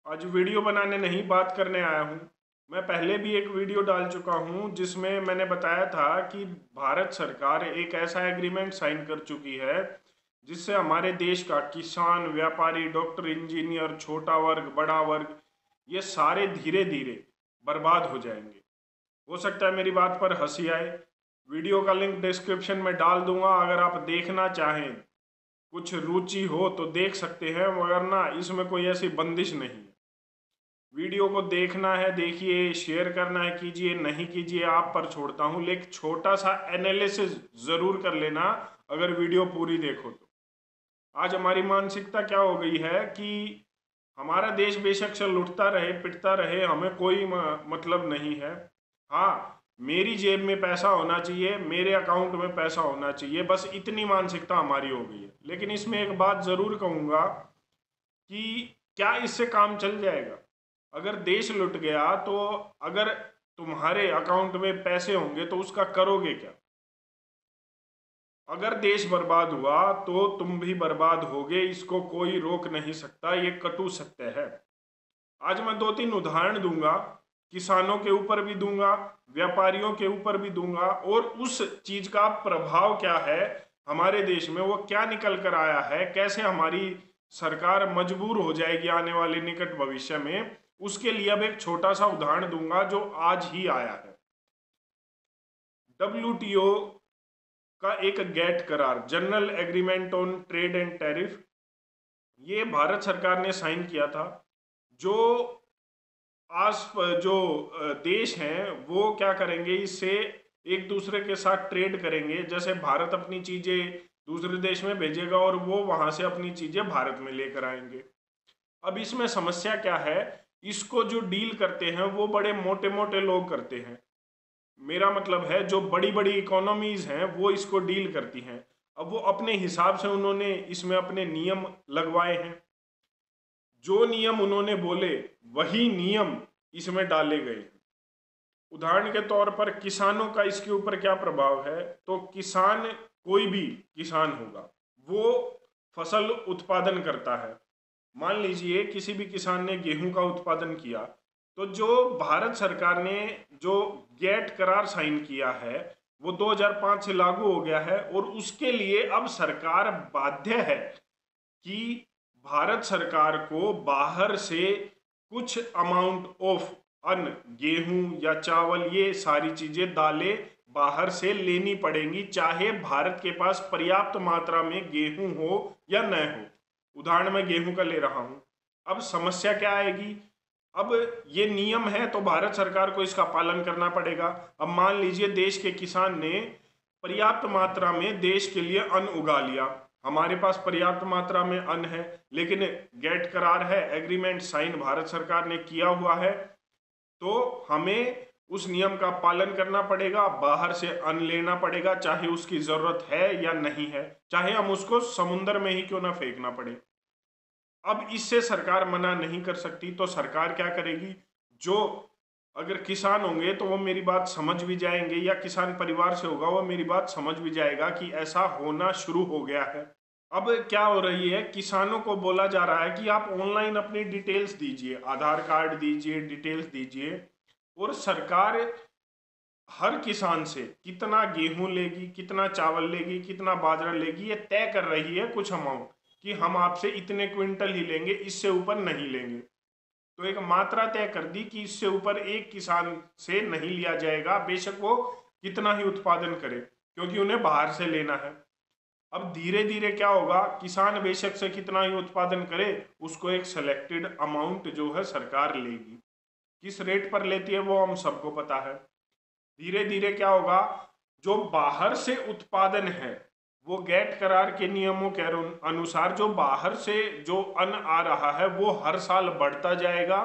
आज वीडियो बनाने नहीं बात करने आया हूँ। मैं पहले भी एक वीडियो डाल चुका हूँ जिसमें मैंने बताया था कि भारत सरकार एक ऐसा एग्रीमेंट साइन कर चुकी है जिससे हमारे देश का किसान, व्यापारी, डॉक्टर, इंजीनियर, छोटा वर्ग, बड़ा वर्ग, ये सारे धीरे धीरे बर्बाद हो जाएंगे। हो सकता है मेरी बात पर हंसी आए। वीडियो का लिंक डिस्क्रिप्शन में डाल दूंगा, अगर आप देखना चाहें, कुछ रुचि हो तो देख सकते हैं, मगर ना इसमें कोई ऐसी बंदिश नहीं है। वीडियो को देखना है देखिए, शेयर करना है कीजिए, नहीं कीजिए आप पर छोड़ता हूँ, लेकिन छोटा सा एनालिसिस जरूर कर लेना अगर वीडियो पूरी देखो तो। आज हमारी मानसिकता क्या हो गई है कि हमारा देश बेशक से लुटता रहे पिटता रहे, हमें कोई मतलब नहीं है। हाँ, मेरी जेब में पैसा होना चाहिए, मेरे अकाउंट में पैसा होना चाहिए, बस इतनी मानसिकता हमारी हो गई है। लेकिन इसमें एक बात जरूर कहूँगा कि क्या इससे काम चल जाएगा? अगर देश लुट गया तो अगर तुम्हारे अकाउंट में पैसे होंगे तो उसका करोगे क्या? अगर देश बर्बाद हुआ तो तुम भी बर्बाद होगे, इसको कोई रोक नहीं सकता, ये कटु सत्य है। आज मैं दो तीन उदाहरण दूंगा, किसानों के ऊपर भी दूंगा, व्यापारियों के ऊपर भी दूंगा, और उस चीज का प्रभाव क्या है हमारे देश में, वो क्या निकल कर आया है, कैसे हमारी सरकार मजबूर हो जाएगी आने वाले निकट भविष्य में। उसके लिए अब एक छोटा सा उदाहरण दूंगा जो आज ही आया है। WTO का एक गैट करार, general agreement on trade and tariff, ये भारत सरकार ने साइन किया था। जो आस जो देश हैं वो क्या करेंगे, इससे एक दूसरे के साथ ट्रेड करेंगे। जैसे भारत अपनी चीजें दूसरे देश में भेजेगा और वो वहां से अपनी चीजें भारत में लेकर आएंगे। अब इसमें समस्या क्या है, इसको जो डील करते हैं वो बड़े मोटे मोटे लोग करते हैं। मेरा मतलब है जो बड़ी बड़ी इकोनॉमीज हैं वो इसको डील करती हैं। अब वो अपने हिसाब से उन्होंने इसमें अपने नियम लगवाए हैं। जो नियम उन्होंने बोले वही नियम इसमें डाले गए हैं। उदाहरण के तौर पर किसानों का इसके ऊपर क्या प्रभाव है, तो किसान, कोई भी किसान होगा, वो फसल उत्पादन करता है। मान लीजिए किसी भी किसान ने गेहूं का उत्पादन किया, तो जो भारत सरकार ने जो गैट करार साइन किया है वो 2005 से लागू हो गया है, और उसके लिए अब सरकार बाध्य है कि भारत सरकार को बाहर से कुछ अमाउंट ऑफ अन्न, गेहूं या चावल, ये सारी चीजें, दालें बाहर से लेनी पड़ेंगी, चाहे भारत के पास पर्याप्त मात्रा में गेहूं हो या न हो। उदाहरण मैं गेहूं का ले रहा हूं। अब समस्या क्या आएगी, अब ये नियम है तो भारत सरकार को इसका पालन करना पड़ेगा। अब मान लीजिए देश के किसान ने पर्याप्त मात्रा में देश के लिए अन्न उगा लिया, हमारे पास पर्याप्त मात्रा में अन्न है, लेकिन गैट करार है, एग्रीमेंट साइन भारत सरकार ने किया हुआ है, तो हमें उस नियम का पालन करना पड़ेगा, बाहर से अन्न लेना पड़ेगा, चाहे उसकी जरूरत है या नहीं है, चाहे हम उसको समुद्र में ही क्यों ना फेंकना पड़े। अब इससे सरकार मना नहीं कर सकती, तो सरकार क्या करेगी, जो अगर किसान होंगे तो वो मेरी बात समझ भी जाएंगे, या किसान परिवार से होगा वो मेरी बात समझ भी जाएगा कि ऐसा होना शुरू हो गया है। अब क्या हो रही है, किसानों को बोला जा रहा है कि आप ऑनलाइन अपनी डिटेल्स दीजिए, आधार कार्ड दीजिए, डिटेल्स दीजिए, और सरकार हर किसान से कितना गेहूं लेगी, कितना चावल लेगी, कितना बाजरा लेगी, ये तय कर रही है कुछ अमाउंट, कि हम आपसे इतने क्विंटल ही लेंगे, इससे ऊपर नहीं लेंगे। तो एक मात्रा तय कर दी कि इससे ऊपर एक किसान से नहीं लिया जाएगा, बेशक वो कितना ही उत्पादन करे, क्योंकि उन्हें बाहर से लेना है। अब धीरे धीरे क्या होगा, किसान बेशक से कितना ही उत्पादन करे, उसको एक सिलेक्टेड अमाउंट जो है सरकार लेगी। किस रेट पर लेती है वो हम सबको पता है। धीरे धीरे क्या होगा, जो बाहर से उत्पादन है वो गैट करार के नियमों के अनुसार जो बाहर से जो अन्न आ रहा है वो हर साल बढ़ता जाएगा,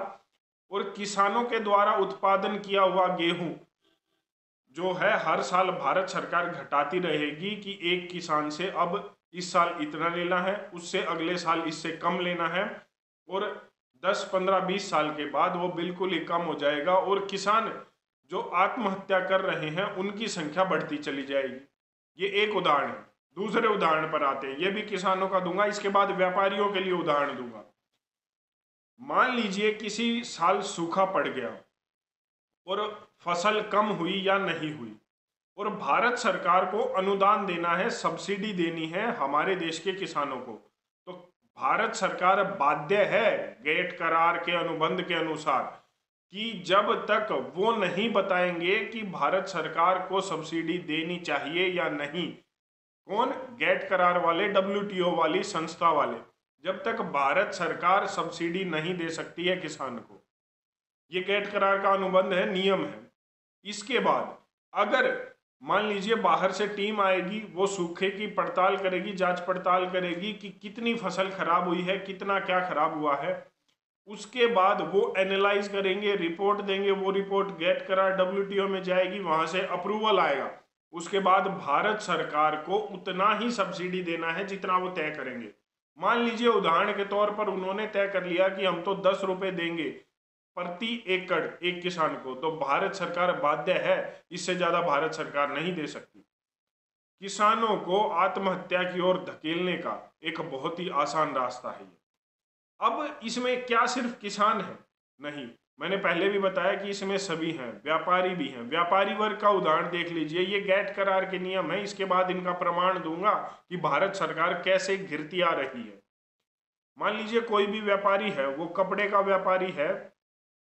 और किसानों के द्वारा उत्पादन किया हुआ गेहूं जो है हर साल भारत सरकार घटाती रहेगी कि एक किसान से अब इस साल इतना लेना है, उससे अगले साल इससे कम लेना है, और 10 15 20 साल के बाद वो बिल्कुल ही कम हो जाएगा, और किसान जो आत्महत्या कर रहे हैं उनकी संख्या बढ़ती चली जाएगी। ये एक उदाहरण है। दूसरे उदाहरण पर आते हैं, ये भी किसानों का दूंगा, इसके बाद व्यापारियों के लिए उदाहरण दूंगा। मान लीजिए किसी साल सूखा पड़ गया और फसल कम हुई या नहीं हुई, और भारत सरकार को अनुदान देना है, सब्सिडी देनी है हमारे देश के किसानों को, तो भारत सरकार बाध्य है गेट करार के अनुबंध के अनुसार कि जब तक वो नहीं बताएंगे कि भारत सरकार को सब्सिडी देनी चाहिए या नहीं, कौन, गेट करार वाले, डब्ल्यूटीओ वाली संस्था वाले, जब तक भारत सरकार सब्सिडी नहीं दे सकती है किसान को, ये गेट करार का अनुबंध है, नियम है। इसके बाद अगर मान लीजिए बाहर से टीम आएगी, वो सूखे की पड़ताल करेगी, जांच पड़ताल करेगी कि कितनी फसल खराब हुई है, कितना क्या खराब हुआ है, उसके बाद वो एनालाइज करेंगे, रिपोर्ट देंगे, वो रिपोर्ट गेट करार डब्ल्यूटीओ में जाएगी, वहां से अप्रूवल आएगा, उसके बाद भारत सरकार को उतना ही सब्सिडी देना है जितना वो तय करेंगे। मान लीजिए उदाहरण के तौर पर उन्होंने तय कर लिया कि हम तो 10 रुपए देंगे प्रति एकड़ एक किसान को, तो भारत सरकार बाध्य है, इससे ज्यादा भारत सरकार नहीं दे सकती। किसानों को आत्महत्या की ओर धकेलने का एक बहुत ही आसान रास्ता है ये। अब इसमें क्या सिर्फ किसान है? नहीं, मैंने पहले भी बताया कि इसमें सभी हैं, व्यापारी भी हैं। व्यापारी वर्ग का उदाहरण देख लीजिए, ये गेट करार के नियम है, इसके बाद इनका प्रमाण दूंगा कि भारत सरकार कैसे घिरती आ रही है। मान लीजिए कोई भी व्यापारी है, वो कपड़े का व्यापारी है,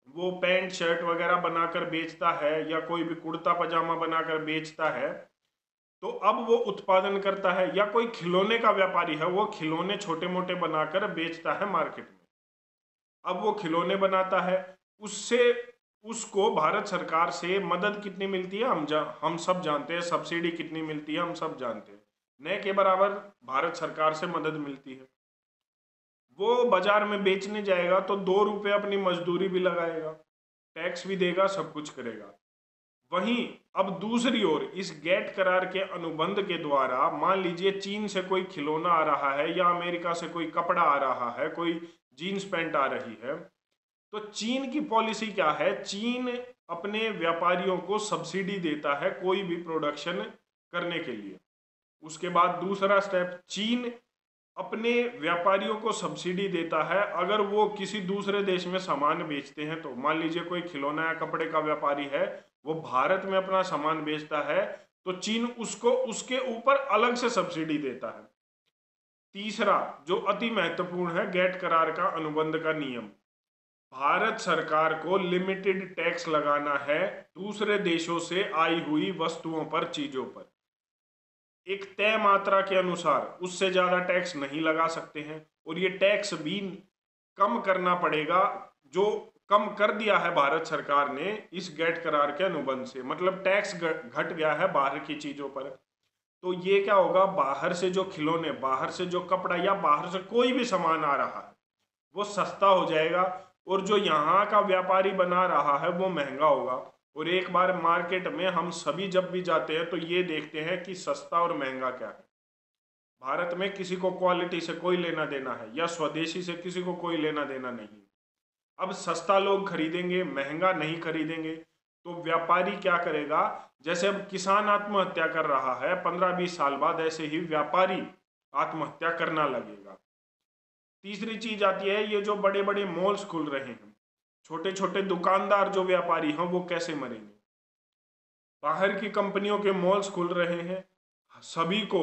वो पैंट शर्ट वगैरह बनाकर बेचता है या कोई भी कुर्ता पजामा बनाकर बेचता है, तो अब वो उत्पादन करता है, या कोई खिलौने का व्यापारी है, वो खिलौने छोटे मोटे बनाकर बेचता है मार्केट में। अब वो खिलौने बनाता है, उससे उसको भारत सरकार से मदद कितनी मिलती है हम सब जानते हैं, सब्सिडी कितनी मिलती है हम सब जानते हैं, न के बराबर भारत सरकार से मदद मिलती है। वो बाजार में बेचने जाएगा तो 2 रुपये अपनी मजदूरी भी लगाएगा, टैक्स भी देगा, सब कुछ करेगा। वहीं अब दूसरी ओर इस गेट करार के अनुबंध के द्वारा मान लीजिए चीन से कोई खिलौना आ रहा है या अमेरिका से कोई कपड़ा आ रहा है, कोई जीन्स पैंट आ रही है, तो चीन की पॉलिसी क्या है? चीन अपने व्यापारियों को सब्सिडी देता है कोई भी प्रोडक्शन करने के लिए। उसके बाद दूसरा स्टेप, चीन अपने व्यापारियों को सब्सिडी देता है अगर वो किसी दूसरे देश में सामान बेचते हैं। तो मान लीजिए कोई खिलौना या कपड़े का व्यापारी है, वो भारत में अपना सामान बेचता है, तो चीन उसको उसके ऊपर अलग से सब्सिडी देता है। तीसरा जो अति महत्वपूर्ण है, गेट करार का अनुबंध का नियम, भारत सरकार को लिमिटेड टैक्स लगाना है दूसरे देशों से आई हुई वस्तुओं पर, चीजों पर। एक तय मात्रा के अनुसार, उससे ज्यादा टैक्स नहीं लगा सकते हैं, और ये टैक्स भी कम करना पड़ेगा, जो कम कर दिया है भारत सरकार ने इस गेट करार के अनुबंध से। मतलब टैक्स घट गया है बाहर की चीजों पर। तो ये क्या होगा, बाहर से जो खिलौने, बाहर से जो कपड़ा या बाहर से कोई भी सामान आ रहा है वो सस्ता हो जाएगा, और जो यहाँ का व्यापारी बना रहा है वो महंगा होगा। और एक बार मार्केट में हम सभी जब भी जाते हैं तो ये देखते हैं कि सस्ता और महंगा क्या है। भारत में किसी को क्वालिटी से कोई लेना देना है या स्वदेशी से किसी को कोई लेना देना नहीं। अब सस्ता लोग खरीदेंगे, महंगा नहीं खरीदेंगे, तो व्यापारी क्या करेगा? जैसे अब किसान आत्महत्या कर रहा है 15-20 साल बाद, ऐसे ही व्यापारी आत्महत्या करना लगेगा। तीसरी चीज आती है, ये जो बड़े बड़े मॉल्स खुल रहे हैं, छोटे छोटे दुकानदार जो व्यापारी हैं वो कैसे मरेंगे? बाहर की कंपनियों के मॉल्स खुल रहे हैं, सभी को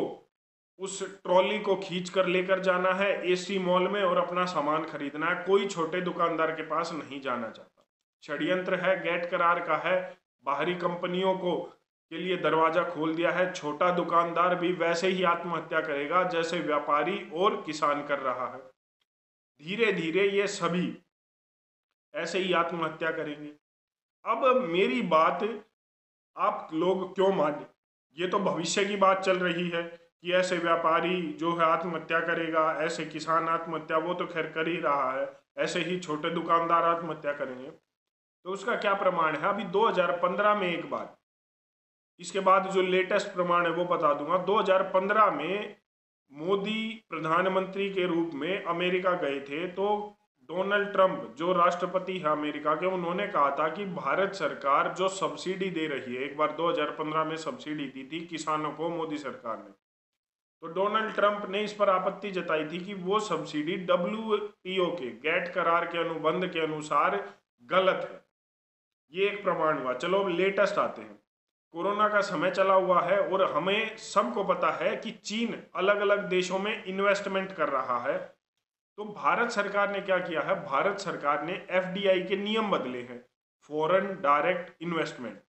उस ट्रॉली को खींच कर लेकर जाना है एसी मॉल में और अपना सामान खरीदना है, कोई छोटे दुकानदार के पास नहीं जाना चाहता। षड्यंत्र है, गेट करार का है, बाहरी कंपनियों को के लिए दरवाजा खोल दिया है। छोटा दुकानदार भी वैसे ही आत्महत्या करेगा जैसे व्यापारी और किसान कर रहा है। धीरे धीरे ये सभी ऐसे ही आत्महत्या करेंगे। अब मेरी बात आप लोग क्यों माने? ये तो भविष्य की बात चल रही है कि ऐसे व्यापारी जो है आत्महत्या करेगा, ऐसे किसान आत्महत्या, वो तो खैर कर ही रहा है, ऐसे ही छोटे दुकानदार आत्महत्या करेंगे। तो उसका क्या प्रमाण है? अभी 2015 में एक बार, इसके बाद जो लेटेस्ट प्रमाण है वो बता दूंगा। 2015 में मोदी प्रधानमंत्री के रूप में अमेरिका गए थे, तो डोनाल्ड ट्रंप जो राष्ट्रपति है अमेरिका के, उन्होंने कहा था कि भारत सरकार जो सब्सिडी दे रही है, एक बार 2015 में सब्सिडी दी थी किसानों को मोदी सरकार ने, तो डोनाल्ड ट्रंप ने इस पर आपत्ति जताई थी कि वो सब्सिडी WTO के गैट करार के अनुबंध के अनुसार गलत है। ये एक प्रमाण हुआ। चलो अब लेटेस्ट आते हैं। कोरोना का समय चला हुआ है और हमें सबको पता है कि चीन अलग अलग देशों में इन्वेस्टमेंट कर रहा है। तो भारत सरकार ने क्या किया है, भारत सरकार ने FDI के नियम बदले हैं, फॉरेन डायरेक्ट इन्वेस्टमेंट।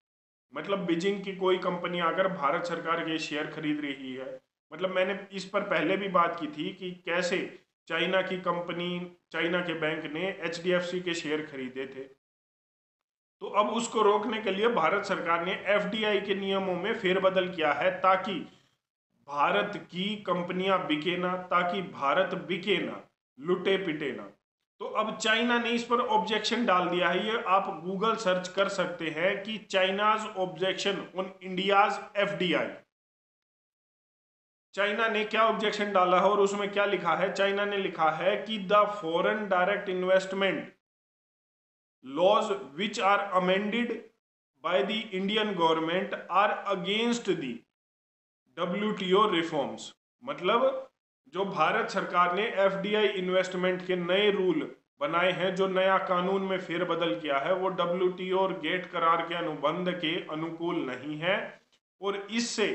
मतलब बीजिंग की कोई कंपनी आकर भारत सरकार के शेयर खरीद रही है। मतलब मैंने इस पर पहले भी बात की थी कि कैसे चाइना की कंपनी, चाइना के बैंक ने HDFC के शेयर खरीदे थे। तो अब उसको रोकने के लिए भारत सरकार ने FDI के नियमों में फेरबदल किया है, ताकि भारत की कंपनियां बिके ना, ताकि भारत बिके ना, लुटे पिटे ना। तो अब चाइना ने इस पर ऑब्जेक्शन डाल दिया है। ये आप गूगल सर्च कर सकते हैं कि China's objection on India's FDI। China ने क्या ऑब्जेक्शन डाला है और उसमें क्या लिखा है। चाइना ने लिखा है कि the foreign direct investment laws which are amended by the Indian government are against the WTO reforms। मतलब जो भारत सरकार ने FDI इन्वेस्टमेंट के नए रूल बनाए हैं, जो नया कानून में फेरबदल किया है, वो WTO और गेट करार के अनुबंध के अनुकूल नहीं है और इससे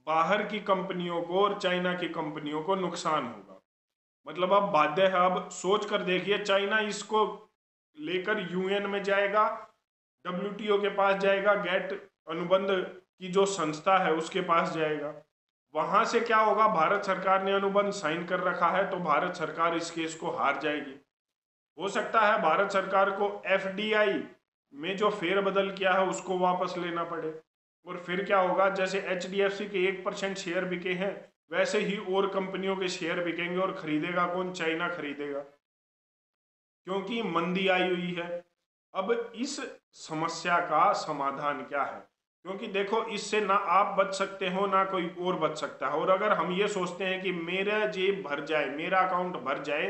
बाहर की कंपनियों को और चाइना की कंपनियों को नुकसान होगा। मतलब अब बाध्य है। अब सोच कर देखिए, चाइना इसको लेकर UN में जाएगा, WTO के पास जाएगा, गेट अनुबंध की जो संस्था है उसके पास जाएगा। वहां से क्या होगा, भारत सरकार ने अनुबंध साइन कर रखा है तो भारत सरकार इस केस को हार जाएगी। हो सकता है भारत सरकार को FDI में जो फेरबदल किया है उसको वापस लेना पड़े। और फिर क्या होगा, जैसे HDFC के 1% शेयर बिके हैं, वैसे ही और कंपनियों के शेयर बिकेंगे। और खरीदेगा कौन, चाइना खरीदेगा, क्योंकि मंदी आई हुई है। अब इस समस्या का समाधान क्या है, क्योंकि देखो इससे ना आप बच सकते हो ना कोई और बच सकता है। और अगर हम ये सोचते हैं कि मेरा जेब भर जाए, मेरा अकाउंट भर जाए,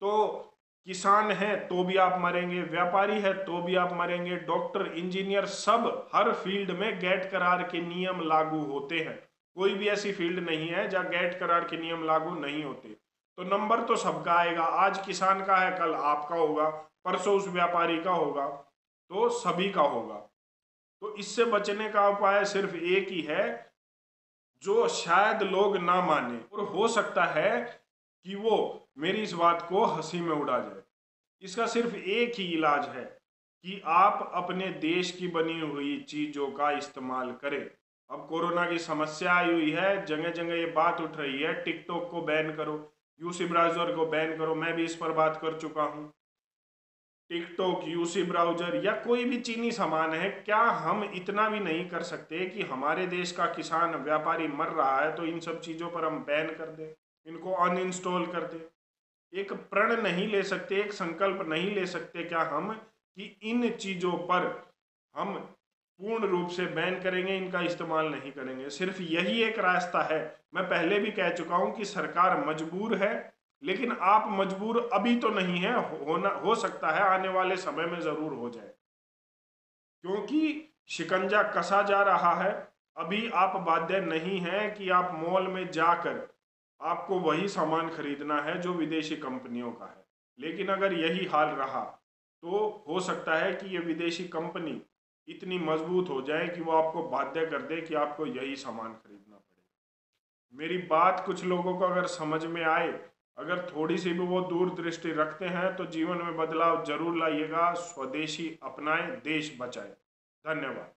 तो किसान है तो भी आप मरेंगे, व्यापारी है तो भी आप मरेंगे, डॉक्टर, इंजीनियर, सब हर फील्ड में गेट करार के नियम लागू होते हैं। कोई भी ऐसी फील्ड नहीं है जहाँ गेट करार के नियम लागू नहीं होते। तो नंबर तो सबका आएगा। आज किसान का है, कल आपका होगा, परसों उस व्यापारी का होगा, तो सभी का होगा। तो इससे बचने का उपाय सिर्फ एक ही है, जो शायद लोग ना माने और हो सकता है कि वो मेरी इस बात को हंसी में उड़ा जाए। इसका सिर्फ एक ही इलाज है कि आप अपने देश की बनी हुई चीजों का इस्तेमाल करें। अब कोरोना की समस्या आई हुई है, जगह जगह ये बात उठ रही है, टिकटॉक को बैन करो, यूसी ब्राउजर को बैन करो। मैं भी इस पर बात कर चुका हूं। टिकटॉक, यूसी ब्राउजर या कोई भी चीनी सामान है, क्या हम इतना भी नहीं कर सकते कि हमारे देश का किसान, व्यापारी मर रहा है तो इन सब चीजों पर हम बैन कर दें, इनको अनइंस्टॉल कर दें? एक प्रण नहीं ले सकते, एक संकल्प नहीं ले सकते क्या हम कि इन चीजों पर हम पूर्ण रूप से बैन करेंगे, इनका इस्तेमाल नहीं करेंगे? सिर्फ यही एक रास्ता है। मैं पहले भी कह चुका हूं कि सरकार मजबूर है, लेकिन आप मजबूर अभी तो नहीं है, होना हो सकता है आने वाले समय में जरूर हो जाए, क्योंकि शिकंजा कसा जा रहा है। अभी आप बाध्य नहीं है कि आप मॉल में जाकर आपको वही सामान खरीदना है जो विदेशी कंपनियों का है। लेकिन अगर यही हाल रहा तो हो सकता है कि ये विदेशी कंपनी इतनी मजबूत हो जाए कि वो आपको बाध्य कर दे कि आपको यही सामान खरीदना पड़ेगा। मेरी बात कुछ लोगों को अगर समझ में आए, अगर थोड़ी सी भी वो दूरदृष्टि रखते हैं, तो जीवन में बदलाव जरूर लाइएगा। स्वदेशी अपनाएं, देश बचाएं। धन्यवाद।